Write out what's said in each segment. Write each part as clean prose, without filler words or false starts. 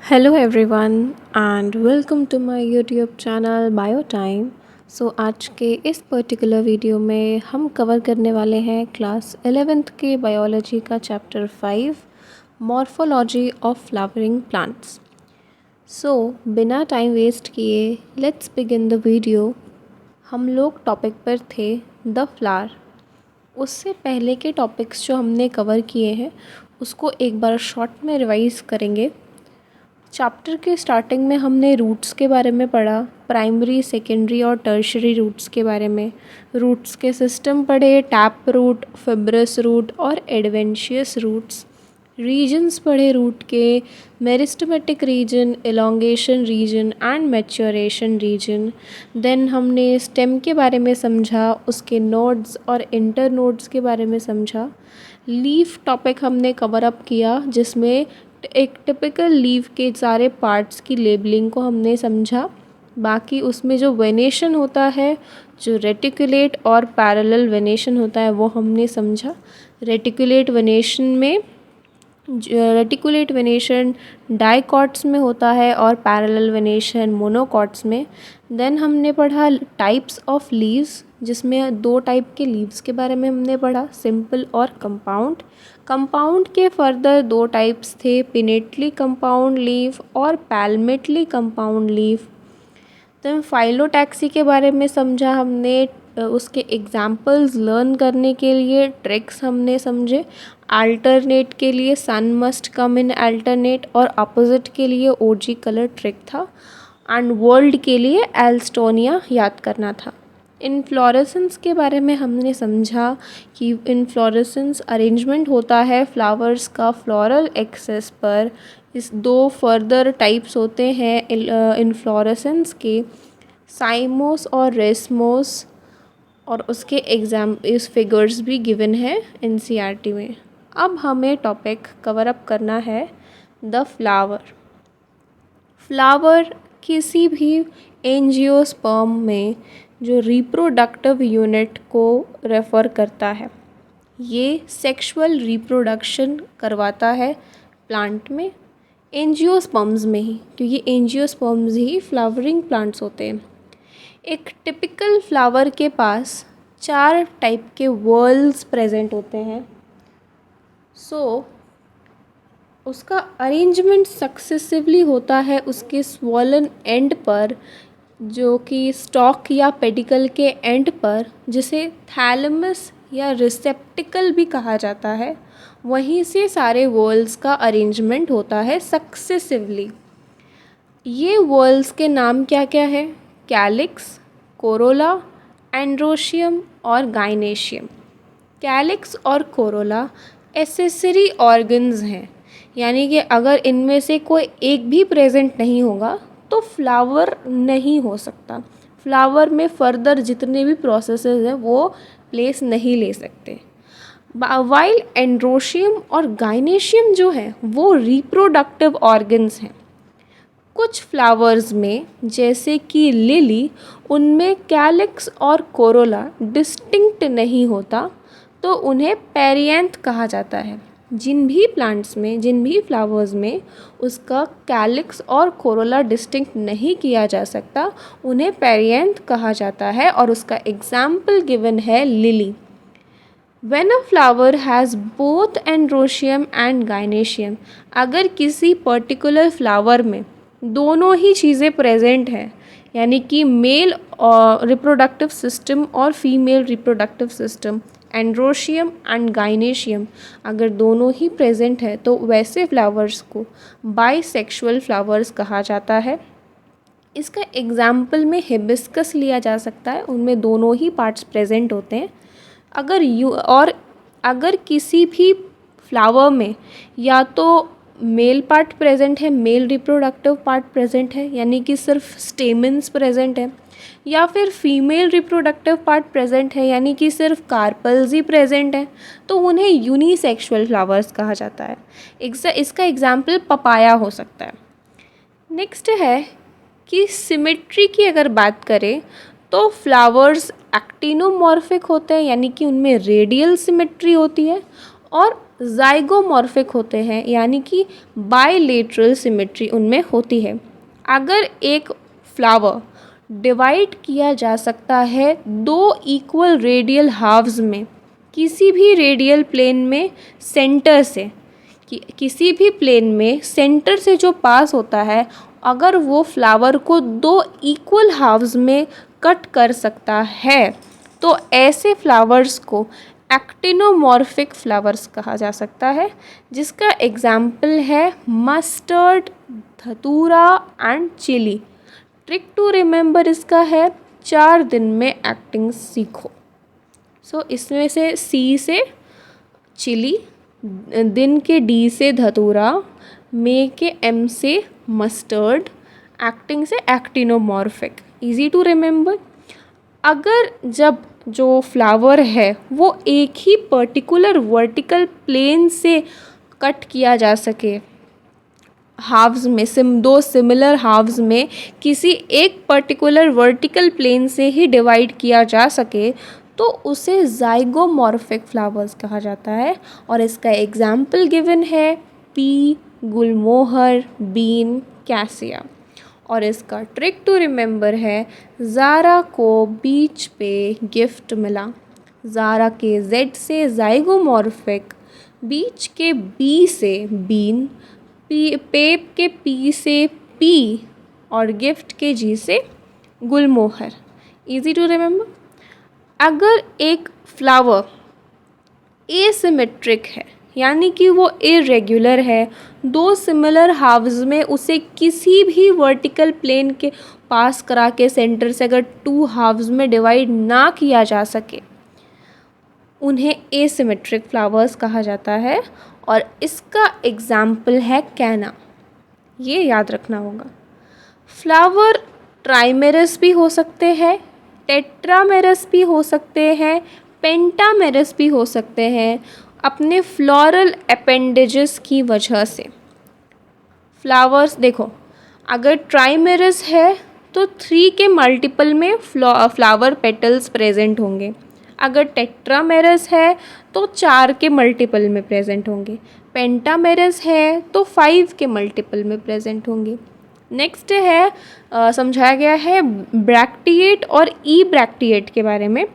Hello everyone and welcome to my YouTube channel bio time. So आज के इस particular video में हम कवर करने वाले हैं क्लास 11th के बायोलॉजी का chapter 5 morphology of flowering plants. So बिना टाइम वेस्ट किए लेट्स बिगिन द वीडियो। हम लोग टॉपिक पर थे द फ्लावर। उससे पहले के टॉपिक्स जो हमने कवर किए हैं उसको एक बार शॉर्ट में रिवाइज करेंगे। चैप्टर के स्टार्टिंग में हमने रूट्स के बारे में पढ़ा, प्राइमरी, सेकेंडरी और टर्शरी रूट्स के बारे में। रूट्स के सिस्टम पढ़े, टैप रूट, फिब्रस रूट और एडवेंशियस रूट्स। रीजन्स पढ़े रूट के, meristematic region, elongation region and maturation region. Then हमने स्टेम के बारे में समझा, उसके नोड्स और इंटर नोड्स के बारे में समझा। लीफ टॉपिक हमने कवर अप किया जिसमें एक टिपिकल लीफ के सारे पार्ट्स की लेबलिंग को हमने समझा। बाकी उसमें जो वेनेशन होता है, जो रेटिकुलेट और पैरेलल वेनेशन होता है वो हमने समझा। रेटिकुलेट वेनेशन डाइकॉट्स में होता है और पैरेलल वेनेशन मोनोकॉट्स में। देन हमने पढ़ा टाइप्स ऑफ लीव्स जिसमें दो टाइप के लीव्स के बारे में हमने पढ़ा, सिंपल और कंपाउंड। कंपाउंड के फर्दर दो टाइप्स थे, पिनेटली कंपाउंड लीफ और पैल्मेटली कंपाउंड लीफ। देन फाइलोटैक्सी के बारे में समझा हमने, उसके एग्जाम्पल्स लर्न करने के लिए ट्रिक्स हमने समझे। अल्टरनेट के लिए सन मस्ट कम इन अल्टरनेट और अपोजिट के लिए ओजी कलर ट्रिक था। एंड वर्ल्ड के लिए एल्स्टोनिया याद करना था। इनफ्लोरेसेंस के बारे में हमने समझा कि इनफ्लोरेसेंस अरेंजमेंट होता है फ्लावर्स का फ्लोरल एक्सेस पर। इस दो फर्दर टाइप्स होते हैं इनफ्लोरेसेंस के, साइमोस और रेसमोस, और उसके इस फिगर्स भी गिवन है एनसीईआरटी में। अब हमें टॉपिक कवर अप करना है द फ्लावर। फ्लावर किसी भी एंजियोस्पर्म में जो रिप्रोडक्टिव यूनिट को रेफ़र करता है, ये सेक्सुअल रिप्रोडक्शन करवाता है प्लांट में, एंजियोस्पर्म्स में ही, क्योंकि एंजियोस्पर्म्स ही फ्लावरिंग प्लांट्स होते हैं। एक टिपिकल फ्लावर के पास 4 टाइप के व्हर्ल्स प्रेजेंट होते हैं। उसका अरेंजमेंट सक्सेसिवली होता है उसके स्वॉलन एंड पर, जो कि स्टॉक या पेडिकल के एंड पर, जिसे थैलेमस या रिसेप्टिकल भी कहा जाता है। वहीं से सारे व्हर्ल्स का अरेंजमेंट होता है सक्सेसिवली। ये व्हर्ल्स के नाम क्या क्या है? कैलिक्स, कोरोला, एंड्रोशियम और गाइनेशियम। कैलिक्स और कोरोला एसेसरी ऑर्गन्स हैं, यानी कि अगर इनमें से कोई एक भी प्रेजेंट नहीं होगा तो फ्लावर नहीं हो सकता। फ्लावर में फर्दर जितने भी प्रोसेसेस हैं वो प्लेस नहीं ले सकते। वाइल एंड्रोशियम और गाइनेशियम जो है वो रिप्रोडक्टिव ऑर्गन्स हैं। कुछ फ्लावर्स में जैसे कि लिली, उनमें कैलिक्स और कोरोला डिस्टिंक्ट नहीं होता तो उन्हें पेरिएंथ कहा जाता है। जिन भी प्लांट्स में, जिन भी फ्लावर्स में उसका कैलिक्स और कोरोला डिस्टिंक्ट नहीं किया जा सकता उन्हें पेरिएंथ कहा जाता है, और उसका एग्जाम्पल गिवन है lily. When a flower has both androecium and gynoecium, अगर किसी पर्टिकुलर फ्लावर में दोनों ही चीज़ें प्रेजेंट हैं, यानी कि मेल रिप्रोडक्टिव सिस्टम और female reproductive system, androecium and gynoecium, अगर दोनों ही प्रेजेंट है तो वैसे फ्लावर्स को बाइसेक्सुअल फ्लावर्स कहा जाता है। इसका एग्जाम्पल में हिबिस्कस लिया जा सकता है, उनमें दोनों ही पार्ट्स प्रेजेंट होते हैं। अगर किसी भी फ्लावर में या तो मेल पार्ट प्रेजेंट है, मेल रिप्रोडक्टिव पार्ट प्रेजेंट है, यानी कि सिर्फ स्टेमन्स प्रेजेंट है, या फिर फीमेल रिप्रोडक्टिव पार्ट प्रेजेंट है, यानी कि सिर्फ कार्पल्स ही प्रेजेंट है, तो उन्हें यूनिसेक्सुअल फ्लावर्स कहा जाता है। इसका एग्जाम्पल पपाया हो सकता है। नेक्स्ट है कि सिमेट्री की अगर बात करें तो फ्लावर्स एक्टिनोमॉर्फिक होते हैं, यानी कि उनमें रेडियल सिमेट्री होती है, और ज़ाइगोमॉर्फिक होते हैं, यानी कि बायलेटरल सिमेट्री उनमें होती है। अगर एक फ्लावर डिवाइड किया जा सकता है दो इक्वल रेडियल हाफ्स में, किसी भी रेडियल प्लेन में सेंटर से, किसी भी प्लेन में सेंटर से जो पास होता है, अगर वो फ्लावर को दो इक्वल हाफ्स में कट कर सकता है, तो ऐसे फ्लावर्स को एक्टिनोमॉर्फिक फ्लावर्स कहा जा सकता है, जिसका एग्जाम्पल है mustard, datura and chilli. Trick to remember इसका है 4 दिन में एक्टिंग सीखो। इसमें से सी से चिली, दिन के डी से धतूरा, मे के एम से मस्टर्ड, एक्टिंग से एक्टिनोमॉर्फिक। Easy to remember. अगर जब जो फ्लावर है वो एक ही पर्टिकुलर वर्टिकल प्लेन से कट किया जा सके, हाफ्स में दो सिमिलर हाफ्स में किसी एक पर्टिकुलर वर्टिकल प्लेन से ही डिवाइड किया जा सके, तो उसे ज़ाइगोमॉर्फिक फ्लावर्स कहा जाता है। और इसका एग्जाम्पल गिवन है पी, गुलमोहर, बीन, कैसिया। और इसका ट्रिक टू रिमेंबर है ज़ारा को बीच पे गिफ्ट मिला। ज़ारा के जेड से ज़ाइगोमॉर्फिक, बीच के बी से बीन, पेप के पी से पी और गिफ्ट के जी से गुलमोहर। Easy to remember. अगर एक फ्लावर एसिमेट्रिक है, यानी कि वो इरेगुलर है, दो सिमिलर हाफ्स में उसे किसी भी वर्टिकल प्लेन के पास करा के सेंटर से अगर 2 हाफ्स में डिवाइड ना किया जा सके, उन्हें एसिमेट्रिक फ्लावर्स कहा जाता है। और इसका एग्जाम्पल है कैना। ये याद रखना होगा। फ्लावर ट्राइमेरस भी हो सकते हैं, टेट्रामेरस भी हो सकते हैं, पेंटामेरस भी हो सकते हैं, अपने फ्लोरल अपेंडेजेस की वजह से। फ्लावर्स देखो, अगर ट्राइमेरस है तो 3 के मल्टीपल में फ्लावर पेटल्स प्रेजेंट होंगे। अगर टेट्रामेरस है तो 4 के मल्टीपल में प्रेजेंट होंगे। पेंटामेरस है तो 5 के मल्टीपल में प्रेजेंट होंगे। नेक्स्ट है समझाया गया है ब्रैक्टिएट और ई ब्रैक्टिएट के बारे में।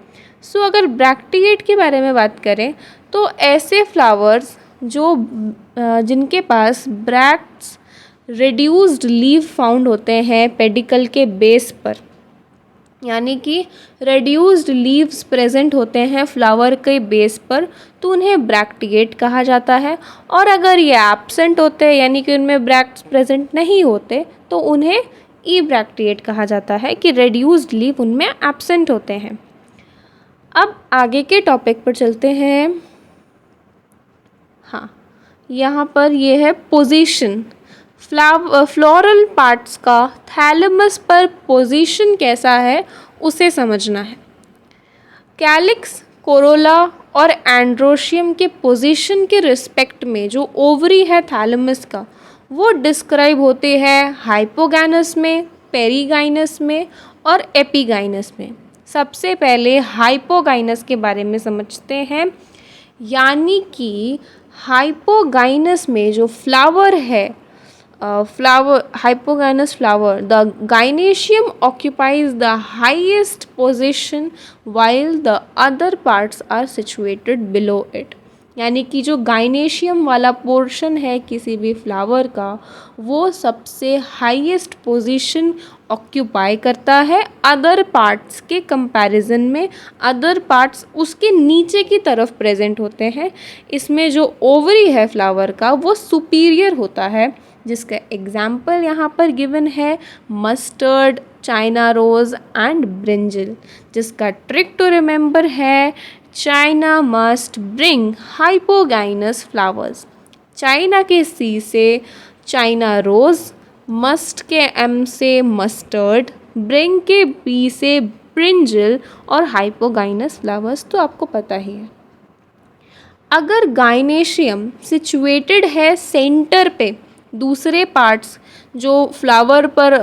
अगर ब्रैक्टिएट के बारे में बात करें तो ऐसे फ्लावर्स जो जिनके पास ब्रैक्ट्स रिड्यूस्ड लीव फाउंड होते हैं पेडिकल के बेस पर, यानी कि रेड्यूस्ड लीव्स प्रेजेंट होते हैं फ्लावर के बेस पर, तो उन्हें ब्रैक्टिएट कहा जाता है। और अगर ये एब्सेंट होते हैं, यानी कि उनमें ब्रैक्ट्स प्रेजेंट नहीं होते, तो उन्हें ई ब्रैक्टिएट कहा जाता है कि रेड्यूस्ड लीव उनमें एब्सेंट होते हैं। अब आगे के टॉपिक पर चलते हैं। हाँ, यहाँ पर ये है पोजीशन। फ्लोरल पार्ट्स का थैलेमस पर पोजीशन कैसा है उसे समझना है। कैलिक्स, कोरोला और एंड्रोशियम के पोजीशन के रिस्पेक्ट में जो ओवरी है थैलेमस का, वो डिस्क्राइब होते हैं हाइपोगैनस में, पेरीगाइनस में और एपिगाइनस में। सबसे पहले हाइपोगाइनस के बारे में समझते हैं, यानी कि हाइपोगाइनस में जो फ्लावर है, hypogynous flower, the gynoecium occupies the highest position while the other parts are situated below it। यानी कि जो गाइनेशियम वाला पोर्शन है किसी भी फ्लावर का, वो सबसे हाईएस्ट पोजीशन ऑक्यूपाई करता है अदर पार्ट्स के कंपैरिजन में। अदर पार्ट्स उसके नीचे की तरफ प्रेजेंट होते हैं। इसमें जो ओवरी है फ्लावर का वो सुपीरियर होता है, जिसका एग्जाम्पल यहाँ पर गिवन है mustard, China rose and brinjal. जिसका ट्रिक टू रिमेंबर है China must bring hypogynous flowers. China के सी से चाइना रोज़, मस्ट के एम से मस्टर्ड, ब्रिंग के बी से ब्रिंजल और हाइपोगाइनस फ्लावर्स तो आपको पता ही है। अगर गाइनेशियम सिचुएटेड है सेंटर पे, दूसरे पार्ट्स जो फ्लावर पर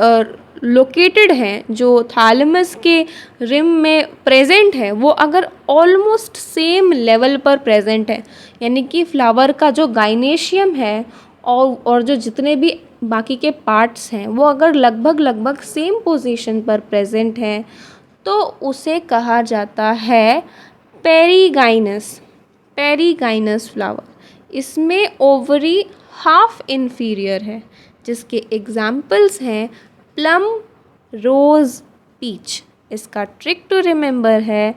लोकेटेड हैं, जो थैलेमस के रिम में प्रेजेंट है, वो अगर ऑलमोस्ट सेम लेवल पर प्रेजेंट है, यानी कि फ्लावर का जो गाइनेशियम है और जो जितने भी बाकी के पार्ट्स हैं वो अगर लगभग सेम पोजीशन पर प्रेजेंट हैं, तो उसे कहा जाता है पेरीगाइनस। Perigynous flower. इसमें ओवरी हाफ इन्फीरियर है, जिसके एग्जाम्पल्स हैं प्लम, रोज़, पीच। इसका ट्रिक टू रिमेंबर है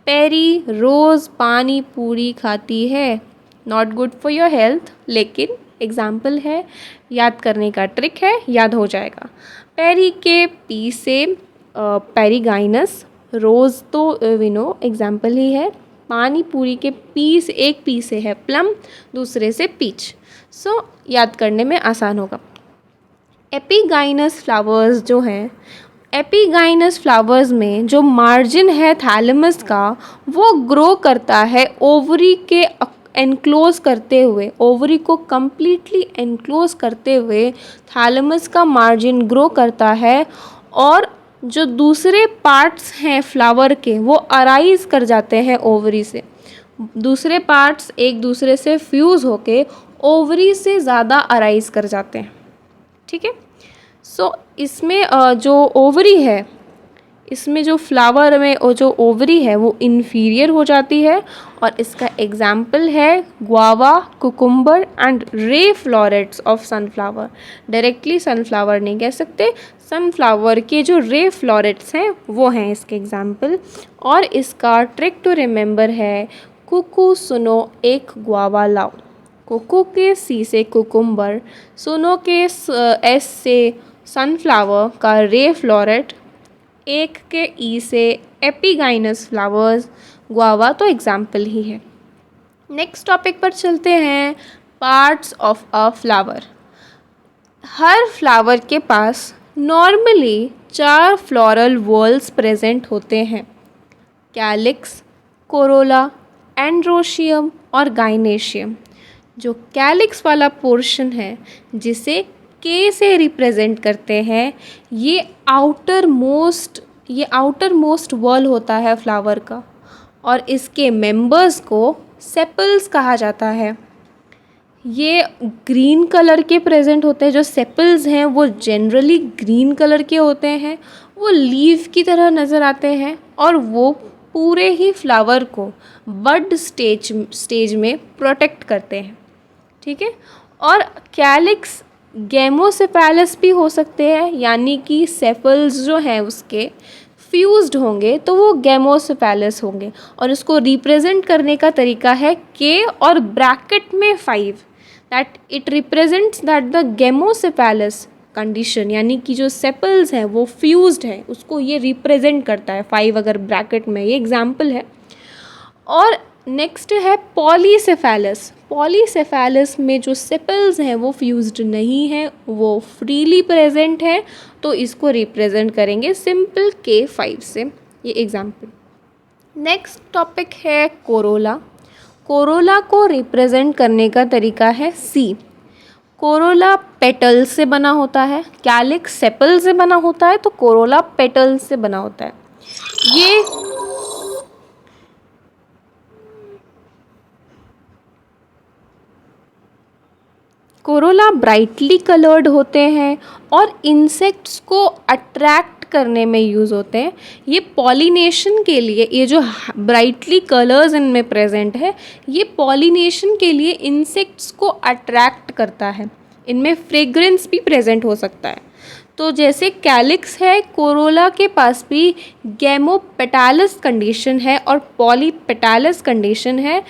पेरी रोज़ पानी पूरी खाती है। Not good for your health, लेकिन एग्जाम्पल है, याद करने का ट्रिक है, याद हो जाएगा। पेरी के पी से पेरीगाइनस, रोज़ तो विनो एग्जाम्पल ही है, पानी पूरी के पी से एक पी से है प्लम, दूसरे से पीच। सो याद करने में आसान होगा। एपिगाइनस फ्लावर्स जो हैं, एपिगाइनस फ्लावर्स में जो मार्जिन है थैलेमस का, वो ग्रो करता है ओवरी के एनक्लोज करते हुए, ओवरी को कम्प्लीटली एनक्लोज करते हुए थैलेमस का मार्जिन ग्रो करता है, और जो दूसरे पार्ट्स हैं फ्लावर के वो अराइज कर जाते हैं ओवरी से। दूसरे पार्ट्स एक दूसरे से फ्यूज़ होके ओवरी से ज़्यादा अराइज कर जाते हैं। ठीक है। सो इसमें जो ओवरी है, इसमें जो फ्लावर में जो ओवरी है वो इन्फीरियर हो जाती है, और इसका एग्जाम्पल है guava, cucumber and ray florets of sunflower. Directly sunflower नहीं कह सकते, सनफ्लावर के जो रे फ्लोरेट्स हैं वो हैं इसके एग्जाम्पल। और इसका ट्रिक टू रिमेंबर है कुकू सुनो एक गुआवा लाओ। कुकू के सी से कुकुम्बर, सुनो के एस से सनफ्लावर का रे फ्लोरेट, एक के ई से एपिगाइनस फ्लावर्स, गुआवा तो एग्जाम्पल ही है। नेक्स्ट टॉपिक पर चलते हैं, parts of a flower. Her flower के पास नॉर्मली 4 फ्लोरल वॉल्स प्रेजेंट होते हैं, कैलिक्स, कोरोला, एंड्रोशियम और गाइनेशियम। जो कैलिक्स वाला पोर्शन है, जिसे के से रिप्रेजेंट करते हैं, ये आउटर मोस्ट वॉल होता है फ्लावर का, और इसके मेंबर्स को सेपल्स कहा जाता है। ये ग्रीन कलर के प्रेजेंट होते हैं। जो सेपल्स हैं वो जनरली ग्रीन कलर के होते हैं, वो लीफ की तरह नज़र आते हैं, और वो पूरे ही फ्लावर को बड स्टेज में प्रोटेक्ट करते हैं। ठीक है। और कैलिक्स गेमोसेफेलस भी हो सकते हैं, यानी कि सेपल्स जो हैं उसके फ्यूज्ड होंगे तो वो गेमोसेफेलस होंगे, और उसको रिप्रेजेंट करने का तरीका है के और ब्रैकेट में 5, that it represents that the gamosepalous condition, यानी कि जो सेपल्स हैं वो फ्यूज्ड है, उसको ये रिप्रेजेंट करता है 5 अगर ब्रैकेट में, ये एग्जाम्पल है। और नेक्स्ट है पॉलीसेफेलस। पॉलीसेफेलस में जो सेपल्स हैं वो फ्यूज्ड नहीं हैं, वो फ्रीली प्रेजेंट है, तो इसको रिप्रेजेंट करेंगे सिंपल K5 से, ये एग्जाम्पल। नेक्स्ट टॉपिक है कोरोला। कोरोला को रिप्रेजेंट करने का तरीका है C। कोरोला पेटल से बना होता है, कैलिक्स सेपल से बना होता है, तो कोरोला पेटल से बना होता है। ये कोरोला ब्राइटली कलर्ड होते हैं और इंसेक्ट्स को अट्रैक्ट करने में यूज़ होते हैं। ये पॉलिनेशन के लिए, ये जो ब्राइटली कलर्स इनमें प्रेजेंट है, ये पॉलिनेशन के लिए इंसेक्ट्स को अट्रैक्ट करता है। इनमें फ्रेग्रेंस भी प्रेजेंट हो सकता है। तो जैसे कैलिक्स है, कोरोला के पास भी गैमोपेटालस कंडीशन है और पॉलीपेटालस कंडीशन है।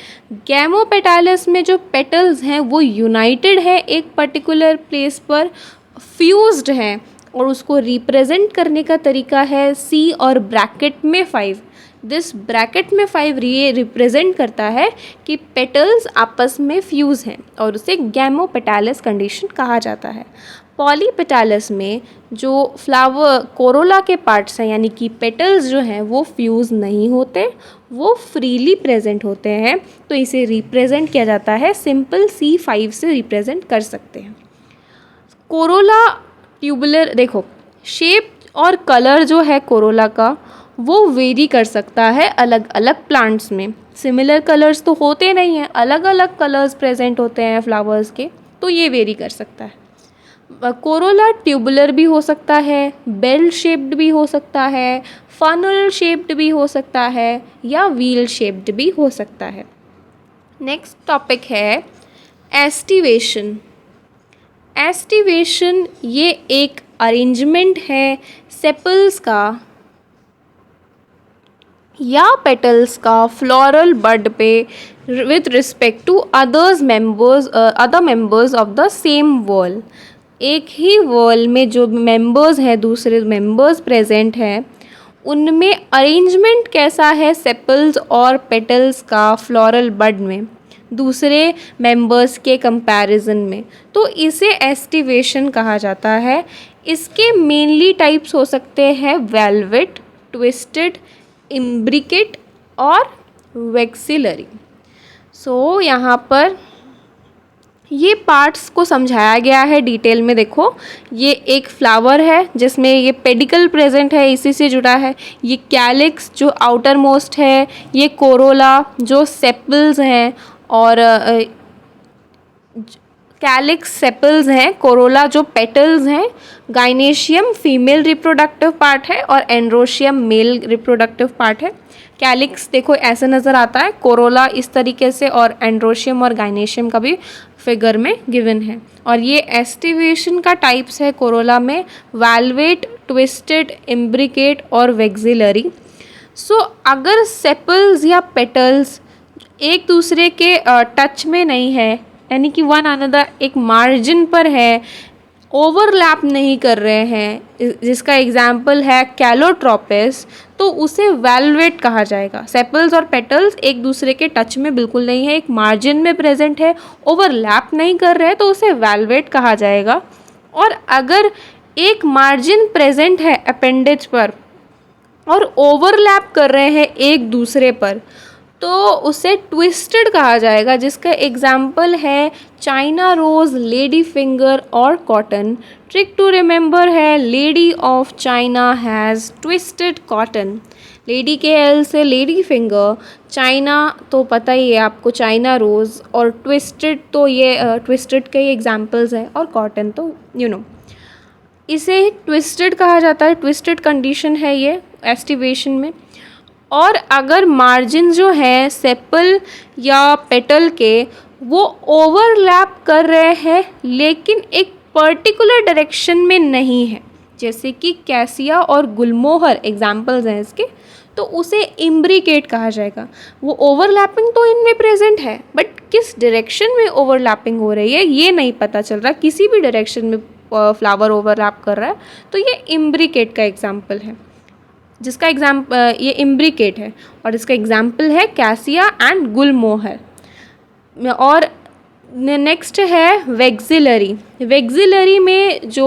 गैमोपेटालस में जो पेटल्स हैं वो यूनाइटेड है, एक पर्टिकुलर प्लेस पर फ्यूज्ड हैं, और उसको रिप्रेजेंट करने का तरीका है C और ब्रैकेट में 5। दिस ब्रैकेट में 5 ये रिप्रेजेंट करता है कि पेटल्स आपस में फ्यूज़ हैं, और उसे गैमोपेटालस कंडीशन कहा जाता है। पॉलीपेटालस में जो फ्लावर कोरोला के पार्ट्स हैं, यानी कि पेटल्स जो हैं वो फ्यूज़ नहीं होते, वो फ्रीली प्रेजेंट होते हैं, तो इसे रिप्रेजेंट किया जाता है सिंपल C5 से रिप्रेजेंट कर सकते हैं। कोरोला ट्यूबुलर, देखो शेप और कलर जो है कोरोला का वो वेरी कर सकता है अलग अलग प्लांट्स में। सिमिलर कलर्स तो होते नहीं हैं, अलग अलग कलर्स प्रेजेंट होते हैं फ्लावर्स के, तो ये वेरी कर सकता है। कोरोला ट्यूबुलर भी हो सकता है, बेल शेप्ड भी हो सकता है, फनल शेप्ड भी हो सकता है, या व्हील शेप्ड भी हो सकता है। नेक्स्ट टॉपिक है एस्टिवेशन। एस्टिवेशन ये एक अरेंजमेंट है सेपल्स का या पेटल्स का फ्लोरल बड पे with respect to other members of the same whorl. एक ही वॉल में जो मेंबर्स हैं, दूसरे मेंबर्स प्रेजेंट हैं, उनमें अरेंजमेंट कैसा है सेपल्स और पेटल्स का फ्लोरल बड में दूसरे मेंबर्स के कंपैरिजन में, तो इसे एस्टिवेशन कहा जाता है। इसके मेनली टाइप्स हो सकते हैं वेलवेट, ट्विस्टेड, इम्ब्रिकेट और वेक्सिलरी। सो यहाँ पर ये पार्ट्स को समझाया गया है डिटेल में। देखो, ये एक फ्लावर है जिसमें ये पेडिकल प्रेजेंट है, इसी से जुड़ा है। ये कैलिक्स जो आउटर मोस्ट है, ये कोरोला जो सेपल्स हैं, और कैलिक्स सेपल्स हैं, कोरोला जो पेटल्स हैं, गाइनेशियम फीमेल रिप्रोडक्टिव पार्ट है और एंड्रोशियम मेल रिप्रोडक्टिव पार्ट है। कैलिक्स देखो ऐसे नज़र आता है, कोरोला इस तरीके से, और एंड्रोशियम और गाइनेशियम का भी फिगर में गिवन है। और ये एस्टिवेशन का टाइप्स है कोरोला में वैल्वेट, ट्विस्टेड, इम्ब्रिकेट और वेक्सिलरी। सो अगर सेपल्स या पेटल्स एक दूसरे के टच में नहीं है, यानी कि वन अनदर एक मार्जिन पर है, ओवरलैप नहीं कर रहे हैं, जिसका एग्जाम्पल है कैलोट्रोपिस, तो उसे वेलवेट कहा जाएगा। सेपल्स और पेटल्स एक दूसरे के टच में बिल्कुल नहीं है, एक मार्जिन में प्रेजेंट है, ओवरलैप नहीं कर रहे हैं, तो उसे वेलवेट कहा जाएगा। और अगर एक मार्जिन प्रेजेंट है अपेंडेज पर और ओवरलैप कर रहे हैं एक दूसरे पर, तो उसे ट्विस्टेड कहा जाएगा, जिसका एग्जाम्पल है चाइना रोज़, लेडी फिंगर और कॉटन। ट्रिक टू रिमेंबर है lady of China has twisted cotton. Lady के एल से लेडी फिंगर, चाइना तो पता ही है आपको चाइना रोज़, और ट्विस्टेड तो ये ट्विस्टेड के ही एग्जाम्पल्स हैं, और कॉटन तो इसे ट्विस्टेड कहा जाता है। ट्विस्टेड कंडीशन है ये एस्टिवेशन में। और अगर मार्जिन जो है सेपल या पेटल के वो ओवरलैप कर रहे हैं लेकिन एक पर्टिकुलर डायरेक्शन में नहीं है, जैसे कि कैसिया और गुलमोहर एग्जाम्पल्स हैं इसके, तो उसे इम्ब्रिकेट कहा जाएगा। वो ओवरलैपिंग तो इनमें प्रेजेंट है, बट किस डायरेक्शन में ओवरलैपिंग हो रही है ये नहीं पता चल रहा। किसी भी डायरेक्शन में फ्लावर ओवरलैप कर रहा है, तो ये इम्ब्रिकेट का एग्जाम्पल है, जिसका ये इम्ब्रिकेट है, और इसका एग्जाम्पल है कैसिया एंड गुलमोहर। और नेक्स्ट है वेक्सिलरी। वेक्सिलरी में जो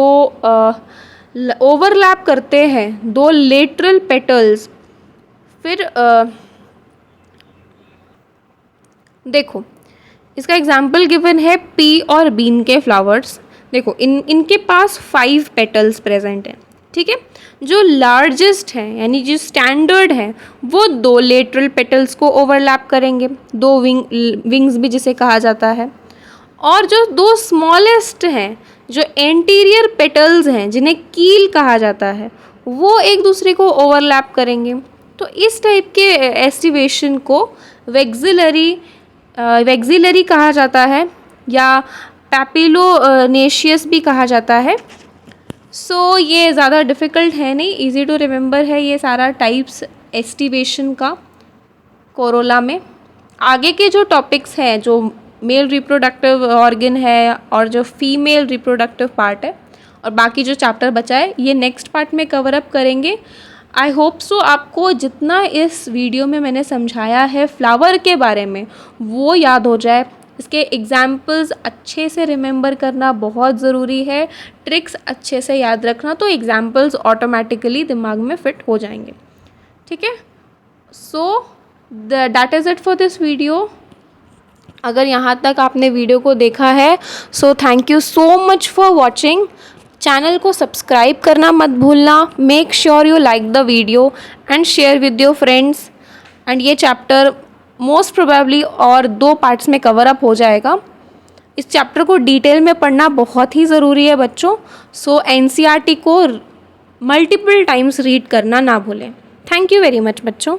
ओवरलैप करते हैं दो लेटरल पेटल्स, फिर देखो इसका एग्जाम्पल गिवन है पी और बीन के फ्लावर्स। देखो इनके पास 5 पेटल्स प्रेजेंट हैं, ठीक है। जो लार्जेस्ट है यानी जो स्टैंडर्ड है वो 2 लेटरल पेटल्स को ओवरलैप करेंगे, 2 विंग्स भी जिसे कहा जाता है। और जो 2 स्मॉलेस्ट हैं, जो एंटीरियर पेटल्स हैं जिन्हें कील कहा जाता है, वो एक दूसरे को ओवरलैप करेंगे। तो इस टाइप के एस्टिवेशन को वेक्सिलरी कहा जाता है, या पैपिलोनेशियस भी कहा जाता है। सो ये ज़्यादा डिफ़िकल्ट है नहीं, इजी टू रिमेंबर है ये सारा टाइप्स एस्टिवेशन का कोरोला में। आगे के जो टॉपिक्स हैं, जो मेल रिप्रोडक्टिव ऑर्गन है और जो फीमेल रिप्रोडक्टिव पार्ट है, और बाकी जो चैप्टर बचा है, ये नेक्स्ट पार्ट में कवर अप करेंगे। आई होप सो आपको जितना इस वीडियो में मैंने समझाया है फ्लावर के बारे में वो याद हो जाए। इसके एग्जाम्पल्स अच्छे से रिमेंबर करना बहुत ज़रूरी है, ट्रिक्स अच्छे से याद रखना, तो एग्जाम्पल्स ऑटोमेटिकली दिमाग में फिट हो जाएंगे, ठीक है। So that is it for this video. अगर यहाँ तक आपने वीडियो को देखा है, so thank you so much for watching. Channel को सब्सक्राइब करना मत भूलना। Make sure you like the video and share with your friends. And ये चैप्टर मोस्ट प्रोबेबली और 2 पार्ट्स में कवर अप हो जाएगा। इस चैप्टर को डिटेल में पढ़ना बहुत ही ज़रूरी है बच्चों। सो एनसीईआरटी को मल्टीपल टाइम्स रीड करना ना भूलें। थैंक यू वेरी मच बच्चों।